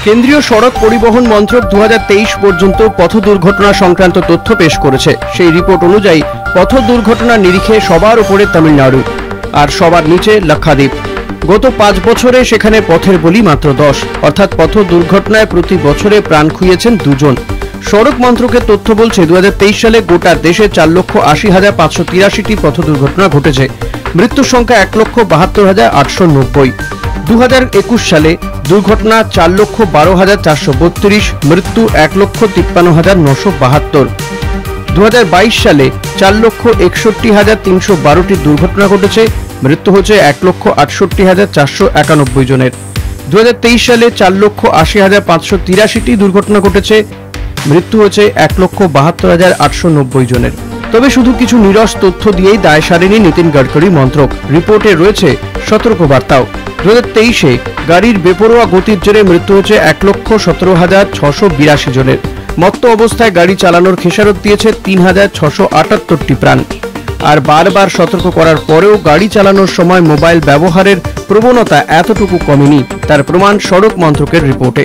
কেন্দ্রীয় সড়ক পরিবহন মন্ত্রক 2023 পর্যন্ত পথ দুর্ঘটনা সংক্রান্ত তথ্য পেশ করেছে। সেই রিপোর্ট অনুযায়ী পথ দুর্ঘটনার নিরিখে সবার উপরে তামিলনাড়ু আর সবার নিচে লাক্ষাদ্বীপ। গত 5 বছরে সেখানে পথের বলি মাত্র 10, অর্থাৎ পথ দুর্ঘটনায় প্রতি বছরে প্রাণ খুইয়েছেন 2 জন। সড়ক মন্ত্রকের তথ্য বলছে 2023 সালে গোটা দেশে 4,80,583টি পথ দুর্ঘটনা ঘটেছে। মৃত্যুর সংখ্যা 1,72,890। 2021 সালে দুর্ঘটনা 4,12,432, মৃত্যু 1,53,972। 2022 সালে 4,61,312টি দুর্ঘটনা ঘটেছে, মৃত্যু হচ্ছে 1,68,491 জনের। 2023 সালে 4,80,583টি দুর্ঘটনা ঘটেছে, মৃত্যু হচ্ছে 1,72,890 জনের। তবে শুধু কিছু নিরস তথ্য দিয়েই দায় সারেনি নীতিন গডকরি মন্ত্রক। রিপোর্টে রয়েছে সতর্কবার্তাও। 2023-এ গাড়ির বেপরোয়া গতির জেরে মৃত্যু হচ্ছে 1,17,682 জনের। মত্ত অবস্থায় গাড়ি চালানোর খেসারত দিয়েছে 3,678টি প্রাণ। আর বারবার সতর্ক করার পরেও গাড়ি চালানোর সময় মোবাইল ব্যবহারের প্রবণতা এতটুকু কমেনি, তার প্রমাণ সড়ক মন্ত্রকের রিপোর্টে।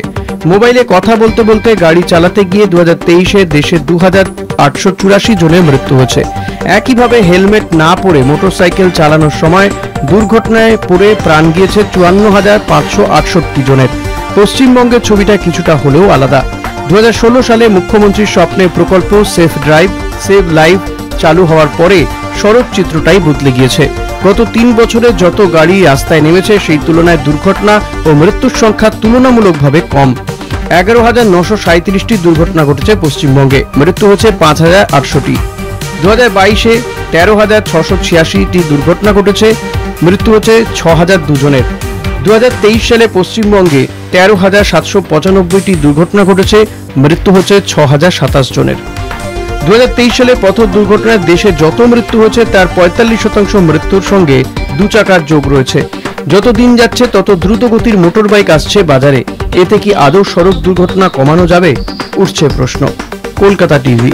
মোবাইলে কথা বলতে বলতে গাড়ি চালাতে গিয়ে 2023-এ দেশে 2,884 জনের মৃত্যু হয়েছে। একইভাবে হেলমেট না পরে মোটরসাইকেল চালানোর সময় দুর্ঘটনায় পড়ে প্রাণ গিয়েছে 54,568 জনের। পশ্চিমবঙ্গের ছবিটা কিছুটা হলেও আলাদা। 2016 সালে মুখ্যমন্ত্রীর স্বপ্নের প্রকল্প সেফ ড্রাইভ সেভ লাইফ চালু হওয়ার পরে সড়ক চিত্রটাই বদলে গিয়েছে। গত 3 বছরে যত গাড়ি রাস্তায় নেমেছে সেই তুলনায় দুর্ঘটনা ও মৃত্যুর সংখ্যা তুলনামূলকভাবে কম। 11,937টি দুর্ঘটনা ঘটেছে পশ্চিমবঙ্গে, মৃত্যু হচ্ছে 5,800টি। 2022-এ 13,686টি দুর্ঘটনা ঘটেছে, মৃত্যু হচ্ছে 6,002 জনের। 2023 সালে পশ্চিমবঙ্গে 13,795টি দুর্ঘটনা ঘটেছে, মৃত্যু হচ্ছে 6,027 জনের। 2023 সালে পথ দুর্ঘটনায় দেশে যত মৃত্যু হয়েছে তার 45% মৃত্যুর সঙ্গে 2 চাকার যোগ রয়েছে। যত দিন যাচ্ছে তত দ্রুতগতির মোটরবাইক আসছে বাজারে। এতে কি আদৌ সড়ক দুর্ঘটনা কমানো যাবে? উঠছে প্রশ্ন। কলকাতা টিভি।